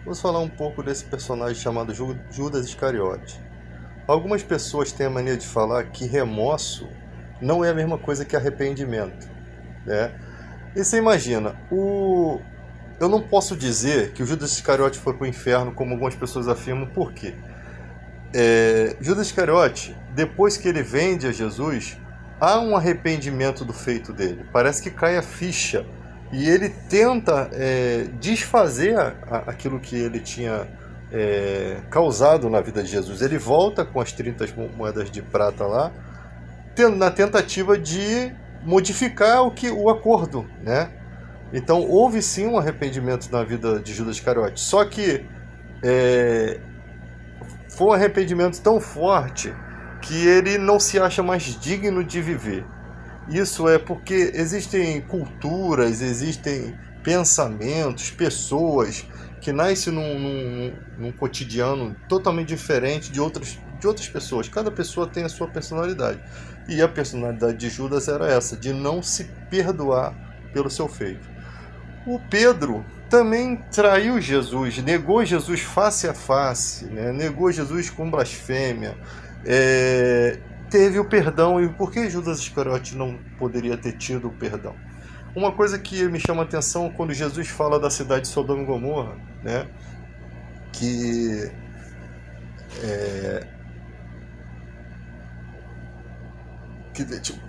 Vamos falar um pouco desse personagem chamado Judas Iscariote. Algumas pessoas têm a mania de falar que remorso não é a mesma coisa que arrependimento, né? E você imagina, eu não posso dizer que o Judas Iscariote foi para o inferno, como algumas pessoas afirmam, por quê? Judas Iscariote, depois que ele vende a Jesus, há um arrependimento do feito dele. Parece que cai a ficha e ele tenta desfazer aquilo que ele tinha causado na vida de Jesus. Ele volta com as 30 moedas de prata lá, na tentativa de modificar o acordo, né? Então houve sim um arrependimento na vida de Judas Iscariote. Só que foi um arrependimento tão forte que ele não se acha mais digno de viver. Isso é porque existem culturas, existem pensamentos, pessoas que nascem num cotidiano totalmente diferente de outras pessoas. Cada pessoa tem a sua personalidade. E a personalidade de Judas era essa, de não se perdoar pelo seu feito. O Pedro também traiu Jesus, negou Jesus face a face, né? Negou Jesus com blasfêmia, teve o perdão. E por que Judas Iscariote não poderia ter tido o perdão? Uma coisa que me chama a atenção quando Jesus fala da cidade de Sodoma e Gomorra, né? Que tipo,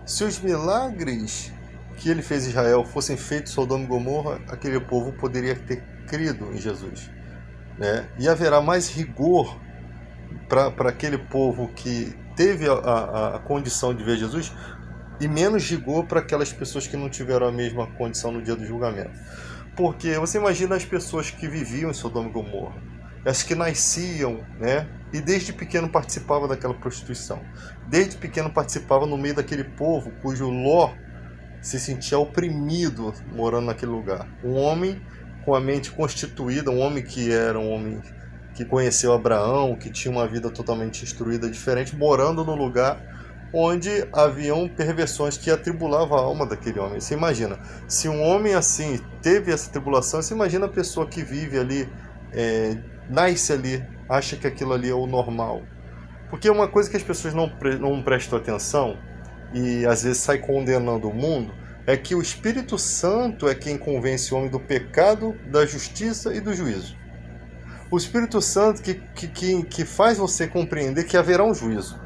se os milagres que ele fez em Israel fossem feitos em Sodoma e Gomorra, aquele povo poderia ter crido em Jesus, né? E haverá mais rigor para aquele povo que teve a condição de ver Jesus e menos rigor para aquelas pessoas que não tiveram a mesma condição no dia do julgamento. Porque você imagina as pessoas que viviam em Sodoma e Gomorra, as que nasciam, né? E desde pequeno participavam daquela prostituição. Desde pequeno participavam no meio daquele povo cujo Ló se sentia oprimido morando naquele lugar. Um homem com a mente constituída, um homem que era um homem que conheceu Abraão, que tinha uma vida totalmente instruída, diferente, morando no lugar onde haviam perversões que atribulavam a alma daquele homem. Você imagina, se um homem assim teve essa tribulação, você imagina a pessoa que vive ali, nasce ali, acha que aquilo ali é o normal. Porque uma coisa que as pessoas não prestam atenção, e às vezes sai condenando o mundo, é que o Espírito Santo é quem convence o homem do pecado, da justiça e do juízo. O Espírito Santo que faz você compreender que haverá um juízo,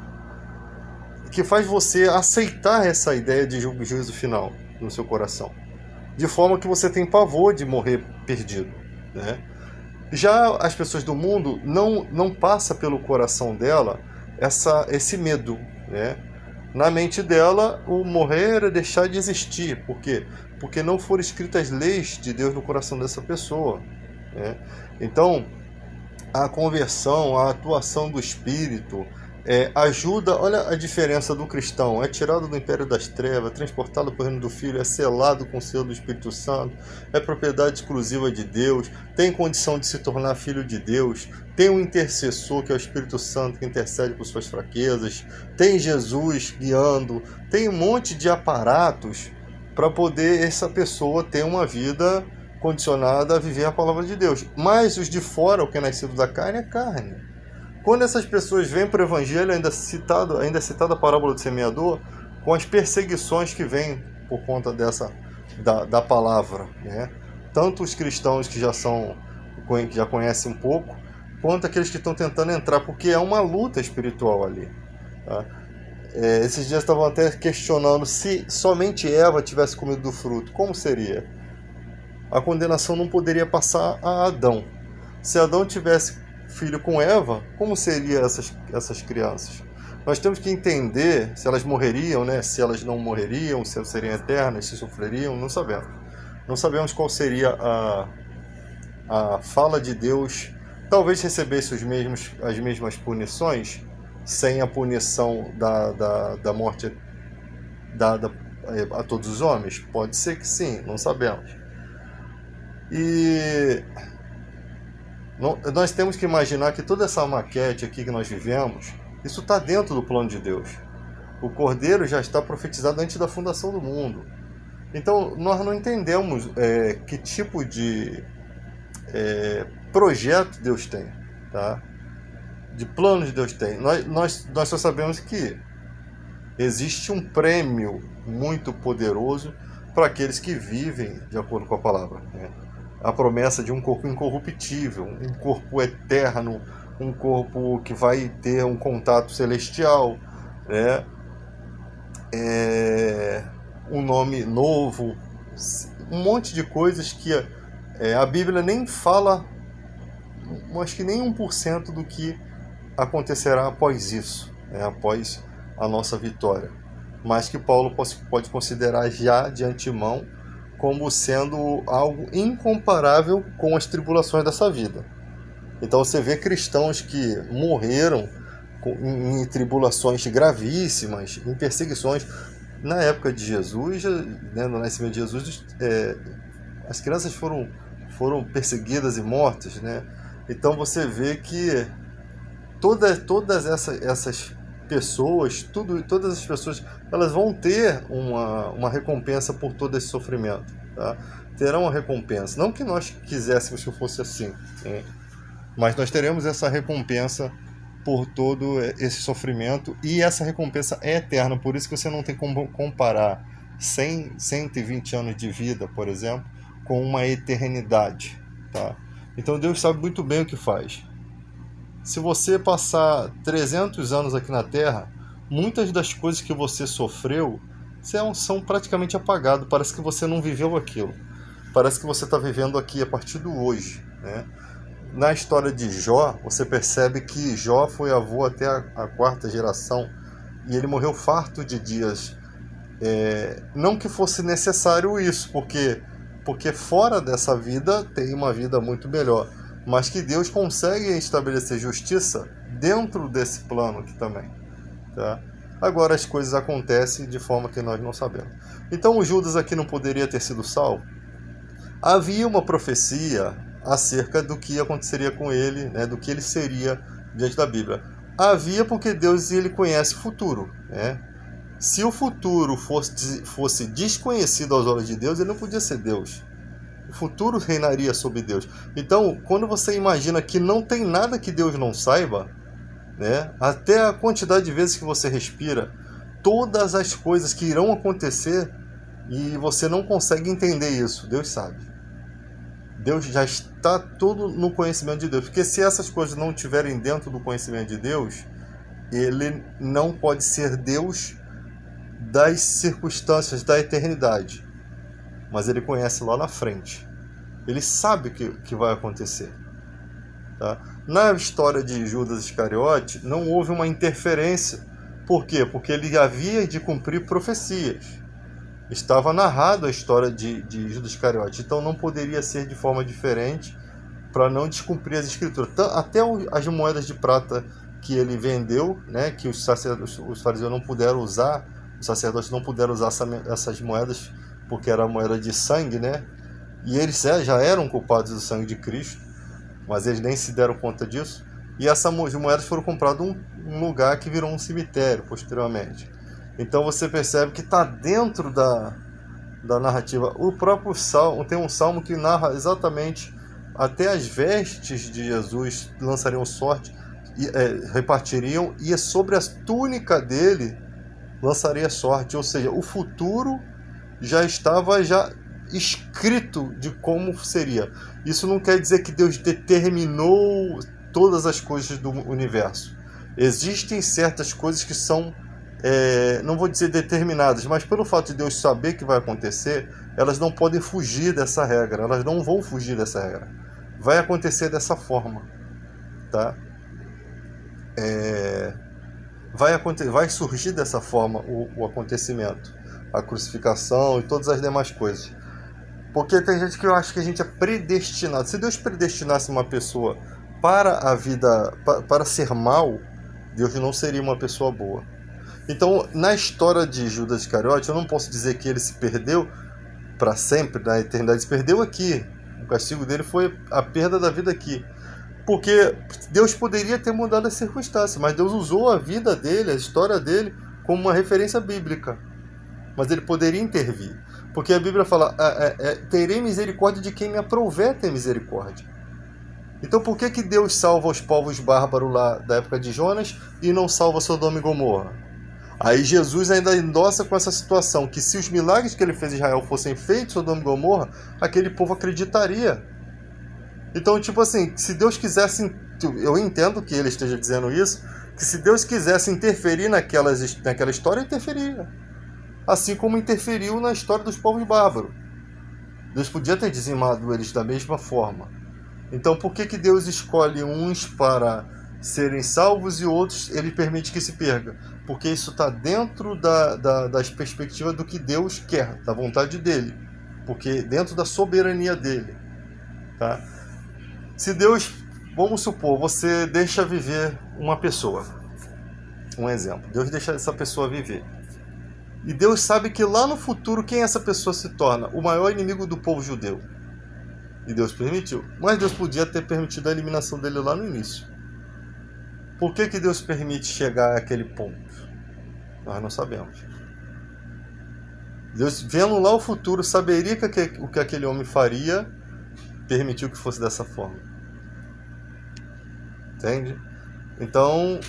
que faz você aceitar essa ideia de juízo final no seu coração, de forma que você tem pavor de morrer perdido, né? Já as pessoas do mundo não passa pelo coração dela esse medo, né? Na mente dela, o morrer é deixar de existir. Por quê? Porque não foram escritas leis de Deus no coração dessa pessoa, né? Então, a conversão, a atuação do Espírito ajuda. Olha a diferença do cristão: é tirado do império das trevas, transportado para o reino do Filho, é selado com o selo do Espírito Santo, é propriedade exclusiva de Deus, tem condição de se tornar filho de Deus, tem um intercessor que é o Espírito Santo que intercede por suas fraquezas, tem Jesus guiando, tem um monte de aparatos para poder essa pessoa ter uma vida condicionada a viver a palavra de Deus. Mas os de fora, o que é nascido da carne, é carne. Quando essas pessoas vêm para o Evangelho, ainda é citada a parábola do semeador, com as perseguições que vêm por conta da palavra, né? Tanto os cristãos que já conhecem um pouco, quanto aqueles que estão tentando entrar, porque é uma luta espiritual ali, tá? Esses dias estavam até questionando se somente Eva tivesse comido do fruto, como seria? A condenação não poderia passar a Adão. Se Adão tivesse filho com Eva, como seriam essas crianças? Nós temos que entender se elas morreriam, né? Se elas não morreriam, se elas seriam eternas, se sofreriam, não sabemos. Não sabemos qual seria a fala de Deus. Talvez recebesse as mesmas punições, sem a punição da morte dada a todos os homens? Pode ser que sim, não sabemos. E nós temos que imaginar que toda essa maquete aqui que nós vivemos, isso está dentro do plano de Deus. O Cordeiro já está profetizado antes da fundação do mundo. Então nós não entendemos que tipo de projeto Deus tem, tá? De planos Deus tem. Nós só sabemos que existe um prêmio muito poderoso para aqueles que vivem de acordo com a palavra, né? A promessa de um corpo incorruptível, um corpo eterno, um corpo que vai ter um contato celestial, né? Um nome novo, um monte de coisas que a Bíblia nem fala, acho que nem 1% do que acontecerá após isso, né? Após a nossa vitória, mas que Paulo pode considerar já de antemão como sendo algo incomparável com as tribulações dessa vida. Então você vê cristãos que morreram em tribulações gravíssimas, em perseguições. Na época de Jesus, né, no nascimento de Jesus, as crianças foram perseguidas e mortas, né? Então você vê que todas essas pessoas, todas as pessoas, elas vão ter uma recompensa por todo esse sofrimento, tá? Terão uma recompensa. Não que nós quiséssemos que fosse assim, né? Mas nós teremos essa recompensa por todo esse sofrimento, e essa recompensa é eterna. Por isso que você não tem como comparar 120 anos de vida, por exemplo, com uma eternidade, tá? Então Deus sabe muito bem o que faz. Se você passar 300 anos aqui na Terra, muitas das coisas que você sofreu são praticamente apagadas. Parece que você não viveu aquilo. Parece que você está vivendo aqui a partir do hoje, né? Na história de Jó, você percebe que Jó foi avô até a 4ª geração e ele morreu farto de dias. Não que fosse necessário isso, porque fora dessa vida tem uma vida muito melhor, mas que Deus consegue estabelecer justiça dentro desse plano aqui também, tá? Agora as coisas acontecem de forma que nós não sabemos. Então o Judas aqui não poderia ter sido salvo? Havia uma profecia acerca do que aconteceria com ele, né, do que ele seria diante da Bíblia. Havia, porque Deus, ele conhece o futuro, né? Se o futuro fosse desconhecido aos olhos de Deus, ele não podia ser Deus. O futuro reinaria sobre Deus. Então, quando você imagina que não tem nada que Deus não saiba, né, até a quantidade de vezes que você respira, todas as coisas que irão acontecer, e você não consegue entender isso, Deus sabe. Deus já está tudo no conhecimento de Deus. Porque se essas coisas não estiverem dentro do conhecimento de Deus, ele não pode ser Deus das circunstâncias da eternidade. Mas ele conhece lá na frente. Ele sabe o que vai acontecer, tá? Na história de Judas Iscariote, não houve uma interferência. Por quê? Porque ele havia de cumprir profecias. Estava narrado a história de Judas Iscariote, então não poderia ser de forma diferente para não descumprir as escrituras. Até as moedas de prata que ele vendeu, né, que os fariseus não puderam usar, os sacerdotes não puderam usar essas moedas porque era moeda de sangue, né? E eles já eram culpados do sangue de Cristo, mas eles nem se deram conta disso. E essas moedas foram compradas em um lugar que virou um cemitério posteriormente. Então você percebe que está dentro da narrativa. O próprio Salmo, tem um Salmo que narra exatamente até as vestes de Jesus lançariam sorte, repartiriam, e sobre a túnica dele lançaria sorte. Ou seja, o futuro já estava escrito de como seria. Isso não quer dizer que Deus determinou todas as coisas do universo. Existem certas coisas que são, não vou dizer determinadas, mas pelo fato de Deus saber que vai acontecer, elas não podem fugir dessa regra, elas não vão fugir dessa regra. Vai acontecer dessa forma, tá? Vai surgir dessa forma o acontecimento, a crucificação e todas as demais coisas. Porque tem gente que acha que a gente é predestinado. Se Deus predestinasse uma pessoa para a vida, para ser mal, Deus não seria uma pessoa boa. Então, na história de Judas Iscariote, eu não posso dizer que ele se perdeu para sempre, na eternidade. Se perdeu aqui. O castigo dele foi a perda da vida aqui. Porque Deus poderia ter mudado as circunstâncias, mas Deus usou a vida dele, a história dele, como uma referência bíblica. Mas ele poderia intervir. Porque a Bíblia fala, terei misericórdia de quem me aprouver ter misericórdia. Então por que Deus salva os povos bárbaros lá da época de Jonas e não salva Sodoma e Gomorra? Aí Jesus ainda endossa com essa situação, que se os milagres que ele fez em Israel fossem feitos em Sodoma e Gomorra, aquele povo acreditaria. Então, tipo assim, se Deus quisesse, eu entendo que ele esteja dizendo isso, que se Deus quisesse interferir naquela história, interferia. Assim como interferiu na história dos povos bárbaros. Deus podia ter dizimado eles da mesma forma. Então, por que Deus escolhe uns para serem salvos e outros ele permite que se perca? Porque isso está dentro das perspectivas do que Deus quer, da vontade dele. Porque dentro da soberania dele. Tá? Se Deus, vamos supor, você deixa viver uma pessoa. Um exemplo. Deus deixa essa pessoa viver. E Deus sabe que lá no futuro quem essa pessoa se torna? O maior inimigo do povo judeu. E Deus permitiu. Mas Deus podia ter permitido a eliminação dele lá no início. Por que Deus permite chegar àquele ponto? Nós não sabemos. Deus, vendo lá o futuro, saberia o que aquele homem faria, permitiu que fosse dessa forma. Entende? Então,